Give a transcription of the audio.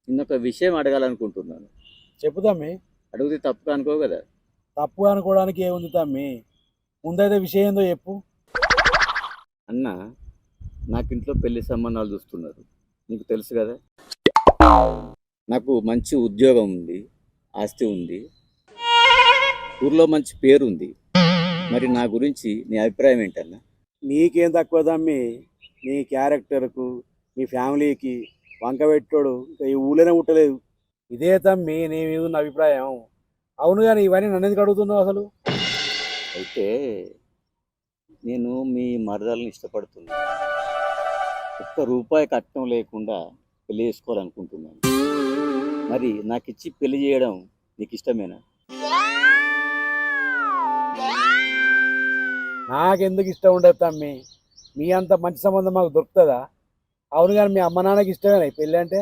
నిన్నొక విషయం అడగాలనుకుంటున్నాను. చెప్పు తమ్మి. అడిగితే తప్పుగా అనుకో కదా. తప్పు అనుకోవడానికి ఏముంది తమ్మి? ముందైతే విషయం ఏందో చెప్పు. అన్న, నాకు ఇంట్లో పెళ్లి సంబంధాలు చూస్తున్నారు. నీకు తెలుసు కదా, నాకు మంచి ఉద్యోగం ఉంది, ఆస్తి ఉంది, ఊర్లో మంచి పేరుంది. మరి నా గురించి నీ అభిప్రాయం ఏంటన్నా? నీకేం తక్కువ తమ్మి? నీ క్యారెక్టర్కు, నీ ఫ్యామిలీకి వంక పెట్టోడు ఇంకా ఈ ఊళ్ళోనే పుట్టలేదు. ఇదే తమ్మి నీ మీద ఉన్న అభిప్రాయం. అవును కానీ ఇవన్నీ నన్ను ఎందుకు అడుగుతున్నావు అసలు? అయితే నేను మీ మరదల్ని ఇష్టపడుతున్నాను. ఒక్క రూపాయి కట్నం లేకుండా పెళ్లి చేసుకోవాలనుకుంటున్నాను. మరి నాకు ఇచ్చి పెళ్లి చేయడం నీకు ఇష్టమేనా? నాకెందుకు ఇష్టం ఉండదు తమ్మి? మీ అంత మంచి సంబంధం మాకు దొరుకుతుందా? అవును కానీ మీ అమ్మ నాన్నకి ఇష్టమేనా ఈ పెళ్ళి అంటే?